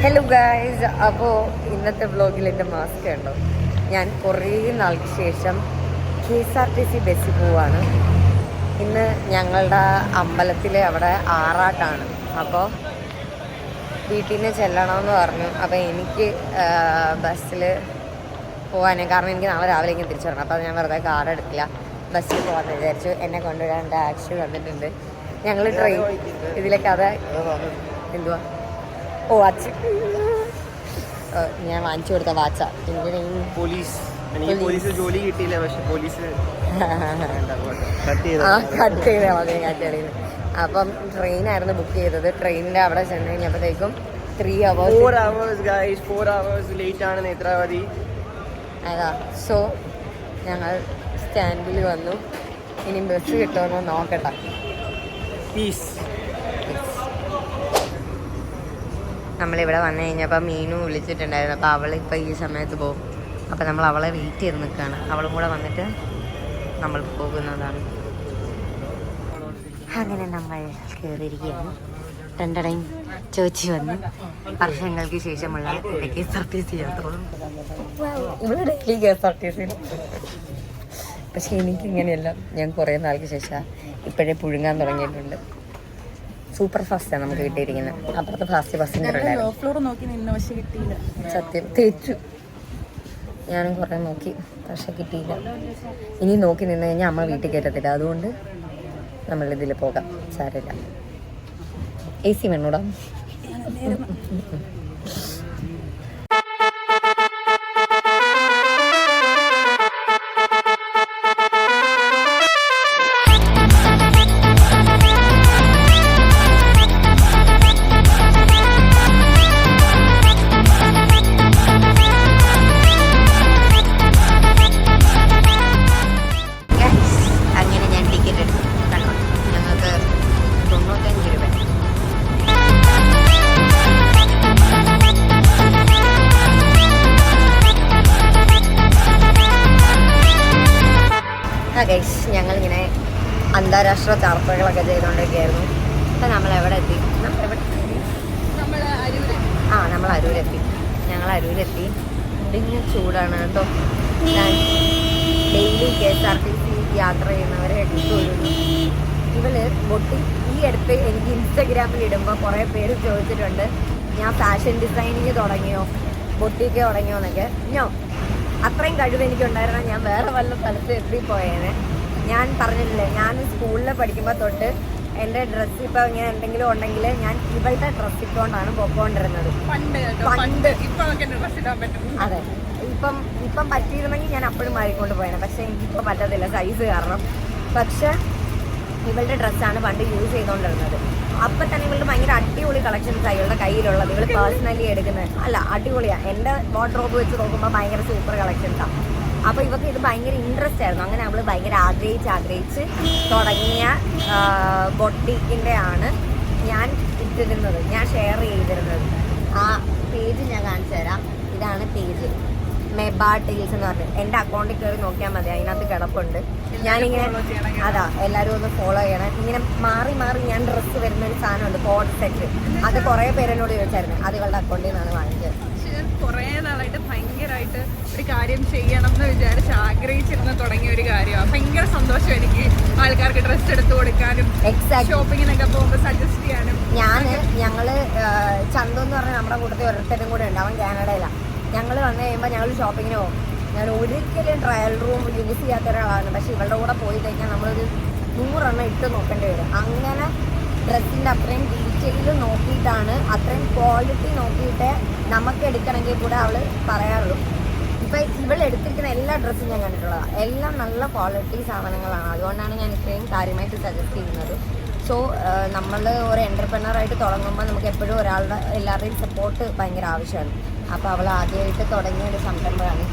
Hello guys, അപ്പോൾ ഇന്നത്തെ വ്ലോഗിൽ എൻ്റെ മാസ്ക് ഉണ്ടോ? ഞാൻ കുറേ നാൾക്ക് ശേഷം KSRTC ബസ്സിൽ പോവാണ്. ഇന്ന് ഞങ്ങളുടെ അമ്പലത്തിൽ അവിടെ ആറാട്ടാണ്. അപ്പോൾ വീട്ടിൽ നിന്ന് ചെല്ലണമെന്ന് പറഞ്ഞു. അപ്പോൾ എനിക്ക് ബസ്സിൽ പോകാൻ, കാരണം എനിക്ക് നാളെ രാവിലെ ഇങ്ങനെ തിരിച്ചു വരണം. അപ്പോൾ ഞാൻ വെറുതെ കാർ എടുക്കില്ല, ബസ്സിൽ പോകാമെന്ന് വിചാരിച്ചു. എന്നെ കൊണ്ടുവരാൻ ടാക്സി വന്നിട്ടുണ്ട്. ഞങ്ങൾ ട്രെയിൻ ഇതിലെ കഥ എന്തുവാ? ഓ വാച്ച് ഞാൻ വാങ്ങിച്ചു കൊടുത്ത വാച്ച. പോലീസ് പോലീസ് ജോലി കിട്ടിയില്ല, പക്ഷെ പോലീസ് കട്ട് ചെയ്ത മതി കാറ്റടിയിൽ. അപ്പം ട്രെയിനായിരുന്നു ബുക്ക് ചെയ്തത്. ട്രെയിനിൻ്റെ അവിടെ ചെന്ന് കഴിഞ്ഞപ്പോഴത്തേക്കും 3 hours ലേറ്റ് ആണ് നേത്രാവതി. അതാ. സോ ഞങ്ങൾ സ്റ്റാൻഡിൽ വന്നു. ഇനി ബസ് കിട്ടുമെന്ന് നോക്കട്ടെ. പീസ്. നമ്മളിവിടെ വന്നു കഴിഞ്ഞപ്പോൾ മീനു വിളിച്ചിട്ടുണ്ടായിരുന്നു. അപ്പോൾ അവളിപ്പോൾ ഈ സമയത്ത് പോകും. അപ്പോൾ നമ്മൾ അവളെ വെയിറ്റ് ചെയ്ത് നിൽക്കുകയാണ്. അവളും കൂടെ വന്നിട്ട് നമ്മൾ പോകുന്നതാണ്. അങ്ങനെ നമ്മൾ കയറിയിരിക്കുകയാണ്. രണ്ടടയും ചോദിച്ചു വന്ന് വർഷങ്ങൾക്ക് ശേഷമുള്ള KSRTC യാത്രകളും. ഇവിടെ ഡെയിലി KSRTC. പക്ഷേ എനിക്കിങ്ങനെയല്ല. ഞാൻ കുറേ നാൾക്ക് ശേഷം ഇപ്പോഴേ പുഴുങ്ങാൻ തുടങ്ങിയിട്ടുണ്ട്. സൂപ്പർ ഫാസ്റ്റാണ് നമുക്ക് കിട്ടിയിരിക്കുന്നത്. അപ്പുറത്ത് ഫാസ്റ്റ് ബസ്സിൻ്റെ സത്യം തേച്ചു. ഞാനും കുറേ നോക്കി, പക്ഷെ കിട്ടിയില്ല. ഇനി നോക്കി നിന്ന് കഴിഞ്ഞാൽ അമ്മ വീട്ടിൽ കയറ്റത്തില്ല. അതുകൊണ്ട് നമ്മളിതിൽ പോകാം, സാരമില്ല. AC വേണോടാ? ഞങ്ങളിങ്ങനെ അന്താരാഷ്ട്ര ചർച്ചകളൊക്കെ ചെയ്തുകൊണ്ടൊക്കെയായിരുന്നു. അപ്പം നമ്മളെവിടെ എത്തി? നമ്മൾ അരൂരെത്തി. ഞങ്ങൾ അരൂരെത്തി. ഇടിഞ്ഞ ചൂടാണ് കേട്ടോ. ഞാൻ ഡെയിലി KSRTC യാത്ര ചെയ്യുന്നവരെ എടുത്തൊഴുന്നു. ഇവള് ബൊട്ടി ഈ അടുത്ത് എനിക്ക് ഇൻസ്റ്റഗ്രാമിൽ ഇടുമ്പോൾ കുറേ പേര് ചോദിച്ചിട്ടുണ്ട്, ഞാൻ ഫാഷൻ ഡിസൈനിങ് തുടങ്ങിയോ, ബൊട്ടിക്ക് തുടങ്ങിയോ എന്നൊക്കെ. അത്രയും കഴിവ് എനിക്കുണ്ടായിരുന്ന ഞാൻ വേറെ വല്ല സ്ഥലത്ത് എത്തിപ്പോയേനെ. ഞാൻ പറഞ്ഞിട്ടില്ലേ, ഞാൻ സ്കൂളിൽ പഠിക്കുമ്പോൾ തൊട്ട് എൻ്റെ ഡ്രസ്സ് ഇപ്പോൾ ഇങ്ങനെ എന്തെങ്കിലും ഉണ്ടെങ്കിൽ ഞാൻ ഇവളുടെ ഡ്രസ്സ് ഇട്ടുകൊണ്ടാണ് പൊക്കോണ്ടിരുന്നത്. അതെ, ഇപ്പം പറ്റിയിരുന്നെങ്കിൽ ഞാൻ അപ്പോഴും മാറിക്കൊണ്ട് പോയേനെ. പക്ഷേ എനിക്കിപ്പോൾ പറ്റത്തില്ല, സൈസ് കാരണം. പക്ഷെ ഇവളുടെ ഡ്രസ്സാണ് പണ്ട് യൂസ് ചെയ്തുകൊണ്ടിരുന്നത്. അപ്പം തന്നെ ഇവളുടെ ഭയങ്കര അടിപൊളി കളക്ഷൻസ് ആയി ഇവളുടെ കയ്യിലുള്ളത്. ഇവൾ പേഴ്സണലി എടുക്കുന്നത് അല്ല, അടിപൊളിയാണ്. എൻ്റെ വാർഡ്രോബ് വെച്ച് നോക്കുമ്പോൾ ഭയങ്കര സൂപ്പർ കളക്ഷൻസാണ്. അപ്പോൾ ഇവർക്ക് ഇത് ഭയങ്കര ഇൻട്രസ്റ്റ് ആയിരുന്നു. അങ്ങനെ അവൾ ഭയങ്കര ആഗ്രഹിച്ച് തുടങ്ങിയ ബൊട്ടിക്കിൻ്റെ ആണ് ഞാൻ ഇട്ടിരുന്നത്, ഞാൻ ഷെയർ ചെയ്തിരുന്നത്. ആ പേജ് ഞാൻ കാണിച്ചു തരാം. ഇതാണ് പേജ്, മെബാ ടെയിൽസ് എന്ന് പറഞ്ഞിട്ട്. എൻ്റെ അക്കൗണ്ടിൽ കയറി നോക്കിയാൽ മതി, അതിനകത്ത് കിടപ്പുണ്ട്. ഞാനിങ്ങനെ അതാ, എല്ലാവരും ഒന്ന് ഫോളോ ചെയ്യണം. ഇങ്ങനെ മാറി ഞാൻ ഡ്രസ്സ് വരുന്ന ഒരു സാധനമുണ്ട്, കോഡ് സെറ്റ്. അത് കുറേ പേരെന്നോട് ചോദിച്ചായിരുന്നു. അത് ഇവളുടെ അക്കൗണ്ടിൽ നിന്നാണ് വാങ്ങിച്ചത്. കുറേ നാളായിട്ട് ഭയങ്കരമായിട്ട് ഒരു കാര്യം ചെയ്യണം എന്ന് വിചാരിച്ച് ആഗ്രഹിച്ചിരുന്ന തുടങ്ങിയ ഒരു കാര്യമാണ്. ഭയങ്കര സന്തോഷം എനിക്ക് ആൾക്കാർക്ക് ഡ്രസ്സ് എടുത്തു കൊടുക്കാനും ഷോപ്പിങ്ങിനൊക്കെ പോകുമ്പോൾ സജസ്റ്റ് ചെയ്യാനും. ഞങ്ങള് ചന്തു എന്ന് പറഞ്ഞാൽ നമ്മുടെ കൂട്ടത്തിൽ ഓരോരുത്തരും കൂടെ ഉണ്ട്. അവൻ കാനഡയിലാണ്. ഞങ്ങൾ വന്നു കഴിയുമ്പോൾ ഞങ്ങൾ ഷോപ്പിങ്ങിന് പോകും. ഞാൻ ഒരിക്കലും ട്രയൽ റൂം യൂസ് ചെയ്യാത്ത ഒരാളാണ്. പക്ഷെ ഇവളുടെ കൂടെ പോയി കഴിഞ്ഞാൽ നമ്മളൊരു 100 എണ്ണം ഇട്ട് നോക്കേണ്ടി വരും. അങ്ങനെ ഡ്രസ്സിൻ്റെ അത്രയും ഡീറ്റെയിൽ നോക്കിയിട്ടാണ്, അത്രയും ക്വാളിറ്റി നോക്കിയിട്ട് നമുക്ക് എടുക്കണമെങ്കിൽ കൂടെ അവൾ പറയാറുള്ളൂ. ഇപ്പം ഇവൾ എടുത്തിരിക്കുന്ന എല്ലാ ഡ്രസ്സും ഞാൻ കണ്ടിട്ടുള്ളതാണ്. എല്ലാം നല്ല ക്വാളിറ്റി സാധനങ്ങളാണ്. അതുകൊണ്ടാണ് ഞാൻ ഇത്രയും കാര്യമായിട്ട് സജസ്റ്റ് ചെയ്യുന്നത്. സോ നമ്മൾ ഒരു എൻ്റർപ്രനറായിട്ട് തുടങ്ങുമ്പോൾ നമുക്ക് എപ്പോഴും എല്ലാവരുടെയും സപ്പോർട്ട് ഭയങ്കര ആവശ്യമാണ്. അപ്പോൾ അവൾ ആദ്യമായിട്ട് തുടങ്ങിയ ഒരു സംരംഭമാണ്.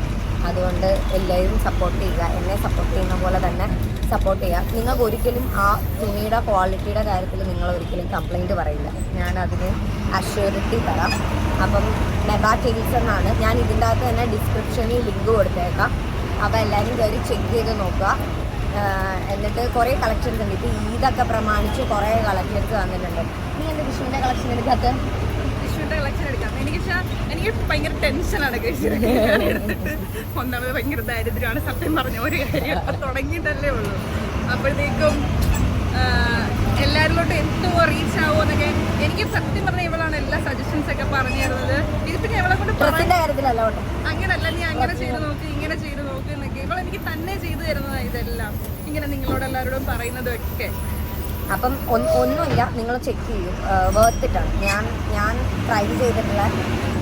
അതുകൊണ്ട് എല്ലാവരും സപ്പോർട്ട് ചെയ്യുക, എന്നെ സപ്പോർട്ട് ചെയ്യുന്ന പോലെ തന്നെ സപ്പോർട്ട് ചെയ്യുക. നിങ്ങൾക്ക് ഒരിക്കലും ആ തുണിയുടെ ക്വാളിറ്റിയുടെ കാര്യത്തിൽ നിങ്ങൾ ഒരിക്കലും കംപ്ലൈൻറ്റ് പറയില്ല. ഞാനതിന് അഷ്യൂരിറ്റി തരാം. അപ്പം മെബാ ടെയിൽസ് എന്നാണ്. ഞാൻ ഇതിൻ്റെ അകത്ത് തന്നെ ഡിസ്ക്രിപ്ഷനിൽ ലിങ്ക് കൊടുത്തേക്കാം. അപ്പോൾ എല്ലാവരും കയറി ചെക്ക് ചെയ്ത് നോക്കുക. എന്നിട്ട് കുറേ കളക്ഷൻസ് ഉണ്ട്. ഇപ്പോൾ ഈദൊക്കെ പ്രമാണിച്ച് കുറേ കളക്ഷൻസ് വന്നിട്ടുണ്ട്. നീ എൻ്റെ വിഷുവിൻ്റെ കളക്ഷൻ എടുക്കാത്ത? വിഷുവിൻ്റെ കളക്ഷൻ എടുക്കാം. എനിക്ക് ഭയങ്കര ടെൻഷനാണ് കഴിച്ചത്. ഒന്നാമത് ഭയങ്കര ദാരിദ്ര്യമാണ് സത്യം പറഞ്ഞ ഒരു കാര്യം. അപ്പൊ തുടങ്ങിയിട്ടല്ലേ ഉള്ളൂ. അപ്പോഴത്തേക്കും എല്ലാവരിലോട്ടും എത്തുമോ റീച്ച് ആവുമോ എന്നൊക്കെ എനിക്ക് സത്യം പറഞ്ഞാൽ ഇവളാണ് എല്ലാ സജഷൻസ് ഒക്കെ പറഞ്ഞു തരുന്നത്. ഇത് പിന്നെ ഇവളെ കൊണ്ട് അങ്ങനല്ല, നീ അങ്ങനെ ചെയ്ത് നോക്ക് ഇങ്ങനെ ചെയ്ത് നോക്ക് എന്നൊക്കെ ഇവളെനിക്ക് തന്നെ ചെയ്തു തരുന്നതാണ് ഇതെല്ലാം. ഇങ്ങനെ നിങ്ങളോട് എല്ലാവരോടും പറയുന്നതും ഒക്കെ. അപ്പം ഒന്നുമില്ല, നിങ്ങൾ ചെക്ക് ചെയ്യും, വേർത്തിട്ടാണ്. ഞാൻ ട്രൈ ചെയ്തിട്ടുള്ള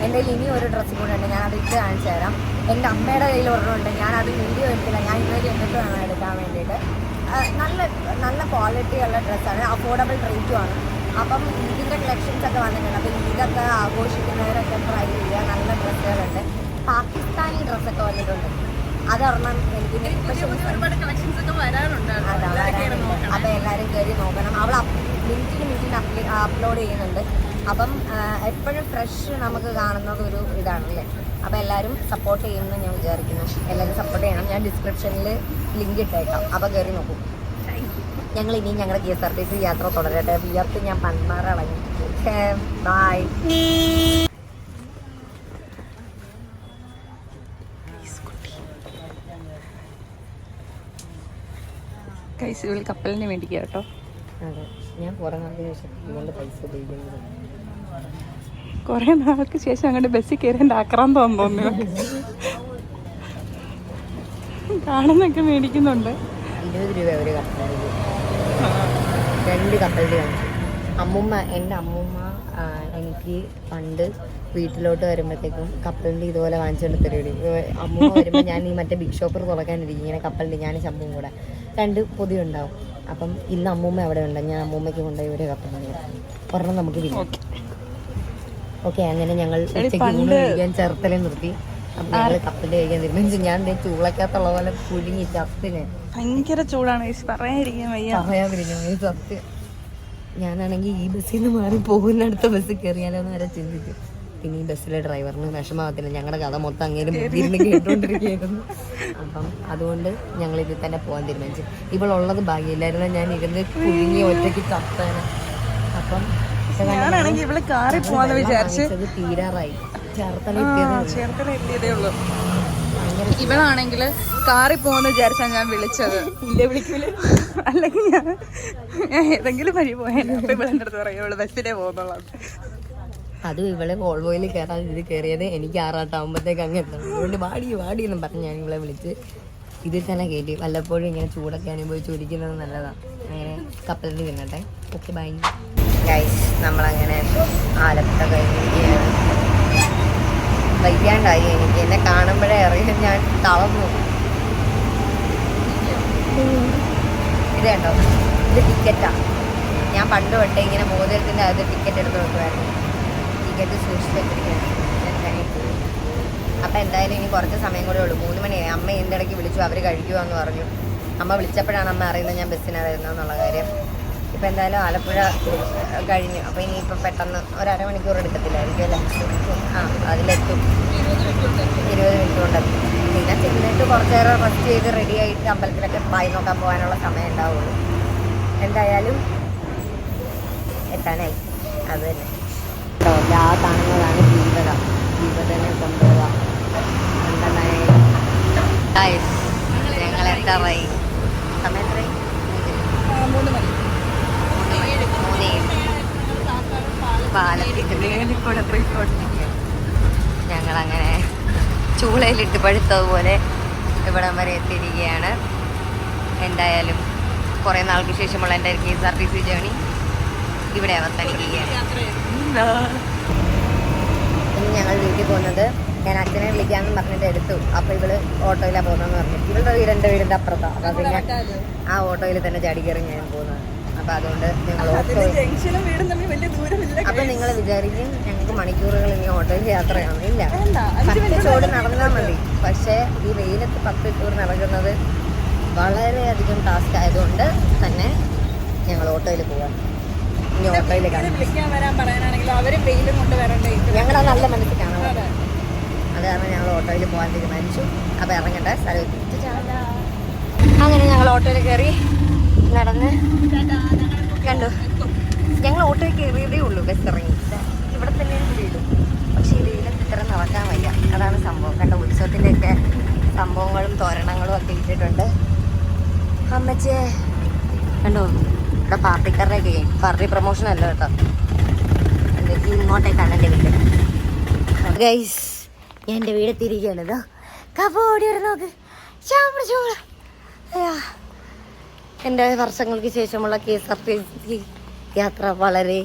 എൻ്റെ കയ്യിൽ ഇനി ഒരു ഡ്രസ്സും കൂടെ ഉണ്ട്, ഞാനത് ഇട്ട് കാണിച്ചു തരാം. എൻ്റെ അമ്മയുടെ കയ്യിൽ ഒരെണ്ണമുണ്ട്, ഞാനത് വീഡിയോ എടുത്തില്ല, ഞാൻ ഇതുവരെ എന്നിട്ട് വേണം എടുക്കാൻ വേണ്ടിയിട്ട്. നല്ല ക്വാളിറ്റിയുള്ള ഡ്രസ്സാണ്, അഫോർഡബിൾ റേറ്റുമാണ്. അപ്പം ഇതിൻ്റെ കളക്ഷൻസ് ഒക്കെ വന്നിട്ടുണ്ട്. അപ്പം ഇതൊക്കെ ആഘോഷിക്കുന്നവരൊക്കെ ട്രൈ ചെയ്യുക. നല്ല ഡ്രസ്സുകളുണ്ട്, പാകിസ്ഥാനി ഡ്രസ്സൊക്കെ വന്നിട്ടുണ്ട്. അതൊരെണ്ണം എനിക്ക് ഒരുപാട് കളക്ഷൻസ് ഒക്കെ വരാനുണ്ട്. അപ്പം എല്ലാവരും കയറി നോക്കണം. അവൾ മിനിറ്റിന് അപ്ലോഡ് ചെയ്യുന്നുണ്ട്. അപ്പം എപ്പോഴും ഫ്രഷ് നമുക്ക് കാണുന്നത് ഒരു ഇതാണല്ലേ. അപ്പോൾ എല്ലാവരും സപ്പോർട്ട് ചെയ്യുമെന്ന് ഞാൻ വിചാരിക്കുന്നു. എല്ലാവരും സപ്പോർട്ട് ചെയ്യണം. ഞാൻ ഡിസ്ക്രിപ്ഷനിൽ ലിങ്ക് ഇട്ടേക്കാം, അപ്പോൾ കയറി നോക്കും. ഞങ്ങൾ ഇനിയും ഞങ്ങളുടെ KSRTC യാത്ര തുടരട്ടെ. വിയർത്ത് ഞാൻ പന്മാറളഞ്ഞു. ബൈ. കപ്പലിന് വേണ്ടിക്കുക കേട്ടോ. അതെ, ഞാൻ കുറേ നാൾക്ക് ശേഷം ഇവളുടെ പൈസ ഉപയോഗിക്കുന്നത്. കുറേ നാൾക്ക് ശേഷം അങ്ങോട്ട് ബസ്സിൽ കയറി ആക്രാന്തം തോന്നുന്നു. കാണുന്നൊക്കെ മേടിക്കുന്നുണ്ട്. 20 രൂപ ഒരു കപ്പലിന്, 2 കപ്പലിന് കാണിച്ചു. എൻ്റെ അമ്മൂമ്മ എനിക്ക് പണ്ട് വീട്ടിലോട്ട് വരുമ്പോഴത്തേക്കും കപ്പലിൻ്റെ ഇതുപോലെ വാങ്ങിച്ചുകൊണ്ട് തരുകയും അമ്മൂമ്മ വരുമ്പോൾ ഞാൻ ഈ മറ്റേ ബിഗ് ഷോപ്പർ തുറക്കാനിരിക്കും. ഇങ്ങനെ കപ്പലിൻ്റെ ഞാൻ ശമ്പും കൂടെ 2 പൊതിയുണ്ടാവും. അപ്പം ഇന്ന് അമ്മൂമ്മ അവിടെ ഉണ്ട്, ഞാൻ അമ്മൂമ്മയ്ക്ക് കൊണ്ടുപോയി ഒരു കപ്പലിന് ഒരെണ്ണം നമുക്ക് വിൽക്കാം. ഓക്കെ, അങ്ങനെ ഞങ്ങൾ ഉച്ചയ്ക്ക് ഊണ് കഴിക്കാൻ ചേർത്തലേ നിർത്തി. അപ്പം ഞങ്ങൾ കപ്പലിൽ കഴിക്കാൻ തീരുമാനിച്ചു. ഞാൻ ചൂളക്കകത്തുള്ള പോലെ പുഴുങ്ങി ചത്തിന്. ഭയങ്കര ചൂടാണ്, പറയാതിരിക്കും സത്യം. ഞാനാണെങ്കിൽ ഈ ബസ്സിൽ നിന്ന് മാറി പോകുന്നിടത്ത ബസ്സിൽ കയറിയാലോ എന്ന് വരെ ചിന്തിച്ചു. പിന്നെ ഈ ബസ്സിലെ ഡ്രൈവറിന് വിഷമാകത്തില്ല, ഞങ്ങളുടെ കഥ മൊത്തം അങ്ങേരും ഇരുന്ന് കേട്ടോണ്ടിരിക്കുന്നു. അപ്പം അതുകൊണ്ട് ഞങ്ങൾ ഇതിൽ തന്നെ പോകാൻ തീരുമാനിച്ചു. ഇവളുള്ളത് ഭാഗ്യമില്ലായിരുന്നു, ഞാൻ ഇരുന്ന് പുഴുങ്ങി ഒറ്റയ്ക്ക് ചത്താന്. അപ്പം ഞാനാണെങ്കിൽ ഇവിടെ കാറിൽ പോവാന്ന് വിചാരിച്ച് തീരാറായി. ചേർത്തല എത്തിയതേ ഉള്ളൂ. ഇവളാണെങ്കിൽ കാറിൽ പോകുന്ന വിചാരിച്ചാ ഞാൻ വിളിച്ചത്. ഇല്ല വിളിക്കൂല, അല്ലെങ്കിൽ ഞാൻ ഏതെങ്കിലും വഴി പോയാലും അപ്പൊ ഇവളെൻ്റെ അടുത്ത് പറയും ഇവള് ബസ്സിലേ പോകുന്നുള്ളൂ. അതും ഇവളെ വോൾവോയിൽ കയറാൻ ഇത് കയറിയത് എനിക്ക് 6-8 അങ്ങ് എത്തണം. അതുകൊണ്ട് വാടി എന്നും പറഞ്ഞ് ഞാൻ ഇവളെ വിളിച്ച് ഇതിൽ തന്നെ കയറ്റി. വല്ലപ്പോഴും ഇങ്ങനെ ചൂടൊക്കെ അനുഭവിച്ചിരിക്കുന്നത് നല്ലതാണ്. അങ്ങനെ കപ്പലിൽ തിന്നട്ടെ. Okay, bye guys. നമ്മളങ്ങനെ ആലപ്പുഴ കഴിഞ്ഞിരിക്കുകയാണ്. വയ്യാണ്ടായി എനിക്ക്, എന്നെ കാണുമ്പോഴേ അറിയാം ഞാൻ തളർന്നു. ഇത് കണ്ടോ, ഇത് ടിക്കറ്റാണ്. ഞാൻ പണ്ട് തൊട്ടേ ഇങ്ങനെ മോതിരത്തിൻ്റെ അകത്ത് ടിക്കറ്റ് എടുത്ത് വെക്കുമായിരുന്നു. ടിക്കറ്റ് സൂക്ഷിച്ച് വെച്ചിരിക്കുകയാണ്. അപ്പം എന്തായാലും ഇനി കുറച്ച് സമയം കൂടെ ഉള്ളൂ. 3 മണിയായി. അമ്മ എൻ്റെ ഇടയ്ക്ക് വിളിച്ചു, അവർ കഴിക്കുമെന്ന് പറഞ്ഞു. അമ്മ വിളിച്ചപ്പോഴാണ് അമ്മ അറിയുന്നത് ഞാൻ ബസ്സിനാണ് വരുന്നതെന്നുള്ള കാര്യം. ഇപ്പം എന്തായാലും ആലപ്പുഴ കഴിഞ്ഞു. അപ്പോൾ ഇനിയിപ്പോൾ പെട്ടെന്ന് ഒരു അരമണിക്കൂർ എടുക്കത്തില്ലായിരിക്കും അല്ലേ? അതിലെത്തും. 20 മിനിറ്റ് കൊണ്ടെത്തും. പിന്നെ ചെന്നിട്ട് കുറച്ച് നേരം റെസ്റ്റ് ചെയ്ത് റെഡി ആയിട്ട് അമ്പലത്തിലൊക്കെ പായി നോക്കാൻ പോകാനുള്ള സമയം ഉണ്ടാവുള്ളൂ. എന്തായാലും എത്താനായി. അത് തന്നെ ആ കാണുന്നതാണ് ദീപതനെ കൊണ്ടുപോകാം. ഞങ്ങൾ എത്താറായി. സമയം എത്രയായി? 3 മണി. ഞങ്ങളങ്ങനെ ചൂളയിലിട്ട് പഴുത്തതുപോലെ ഇവിടം വരെ എത്തിയിരിക്കുകയാണ്. എന്തായാലും കുറേ നാൾക്ക് ശേഷമുള്ള എൻ്റെ KSRTC ജേണി ഇവിടെ അവസാനിക്കുകയാണ്. ഇനി ഞങ്ങൾ വീട്ടിൽ പോകുന്നത്, ഞാൻ അച്ഛനെ വിളിക്കാമെന്ന് പറഞ്ഞിട്ട് എടുത്തു. അപ്പോൾ ഇവള് ഓട്ടോയിലാണ് പോകുന്നതെന്ന് പറഞ്ഞു. ഇവളുടെ വീടിൻ്റെ അപ്പുറത്താണ്. അപ്പം പിന്നെ ആ ഓട്ടോയിൽ തന്നെ ചാടി കയറി ഞാൻ പോകുന്നത്. അപ്പം അതുകൊണ്ട് ഞങ്ങൾ അപ്പം നിങ്ങൾ വിചാരിക്കും ഞങ്ങൾക്ക് മണിക്കൂറുകൾ ഇനി ഓട്ടോയിൽ യാത്രയാണ്. ഇല്ല, 10 ചോട് നടന്നാൽ മതി. പക്ഷേ ഈ വെയിലത്ത് 10 ടൂർ നടക്കുന്നത് വളരെയധികം ടാസ്ക് ആയതുകൊണ്ട് തന്നെ ഞങ്ങൾ ഓട്ടോയിൽ പോകാം. ഇനി ഓട്ടോയിൽ ഞങ്ങളത് നല്ല മനസ്സിൽ കാണാം. അത് കാരണം ഞങ്ങൾ ഓട്ടോയിൽ പോകാൻ തീരുമാനിച്ചു. അപ്പോൾ ഇറങ്ങട്ടെ, സ്ഥലത്ത് അങ്ങനെ ഞങ്ങൾ ഓട്ടോയിൽ കയറി നടന്ന് കണ്ടു. ഞങ്ങൾ ഓട്ടോയിൽ കയറിയതേ ഉള്ളൂ, ബസ് ഇറങ്ങി. ഇവിടെ തന്നെയാണ് വീടും. പക്ഷേ ഈ വെയിലത്ത് ഇത്ര നടക്കാൻ ക്രിസ്മസിൻ്റെയൊക്കെ സംഭവങ്ങളും തോരണങ്ങളും ഒക്കെ ഇട്ടിട്ടുണ്ട്. അമ്മച്ചേ കണ്ടോ, ഇവിടെ പാർട്ടിക്കാരുടെ പാർട്ടി പ്രൊമോഷൻ അല്ല കേട്ടോ, ഇങ്ങോട്ടേക്കാണ് എൻ്റെ വീട്. ഗൈസ്, ഞാൻ എൻ്റെ വീട് തിരികെയാണ്. ഇതാ കപ്പോടി വരെ നോക്ക്, എൻ്റെ വർഷങ്ങൾക്ക് ശേഷമുള്ള KSRTC യാത്ര വളരെ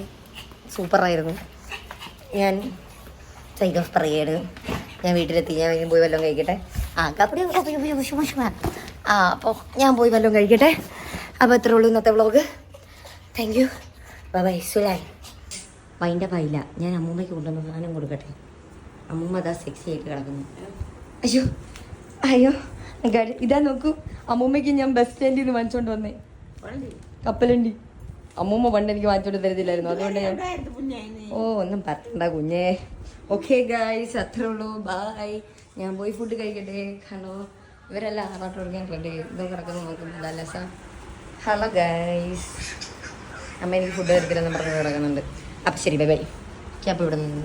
സൂപ്പറായിരുന്നു. ഞാൻ സൈഡ് ഓഫ് പറയുകയാണ്. ഞാൻ വീട്ടിലെത്തി, ഞാൻ പോയി വല്ലതും കഴിക്കട്ടെ. കപ്പടി അപ്പോൾ ഞാൻ പോയി വല്ലതും കഴിക്കട്ടെ. അപ്പോൾ എത്ര ഉള്ളൂ ഇന്നത്തെ വ്ളോഗ്. Thank you, bye. സുലാൻ വൈൻ്റെ പായില്ല, ഞാൻ അമ്മൂമ്മയ്ക്ക് കൊണ്ടുവന്ന സാധനം കൊടുക്കട്ടെ. അമ്മൂമ്മ അതാ സെക്സി ആയിട്ട് കിടക്കുന്നു. അയ്യോ അയ്യോ ഇതാ നോക്കൂ, അമ്മൂമ്മയ്ക്ക് ഞാൻ ബസ് സ്റ്റാൻഡിൽ നിന്ന് വാങ്ങിച്ചോണ്ട് വന്നേ കപ്പലണ്ടി. അമ്മൂമ്മ പണ്ട് എനിക്ക് വാങ്ങിച്ചോണ്ട് തരത്തില്ലായിരുന്നു, അതുകൊണ്ട് ഞാൻ ഒന്നും പറയണ്ട കുഞ്ഞേ. ഓക്കെ ഗൈസ്, അത്രേ ഉള്ളൂ, ബൈ. ഞാൻ പോയി ഫുഡ് കഴിക്കട്ടെ. ഹലോ, ഇവരെല്ലാം ആറാട്ട് കൊടുക്കാൻ റെഡി, ഇതോ കിടക്കുന്നു നോക്കുന്നില്ല ലസ. ഹലോ ഗൈസ്, അമ്മ എനിക്ക് ഫുഡ് തരത്തില്ലെന്ന് പറഞ്ഞ് കിടക്കുന്നുണ്ട്. അപ്പം ശരി, ബൈ ബൈ. ഞാൻ അപ്പോൾ ഇവിടെ നിന്ന്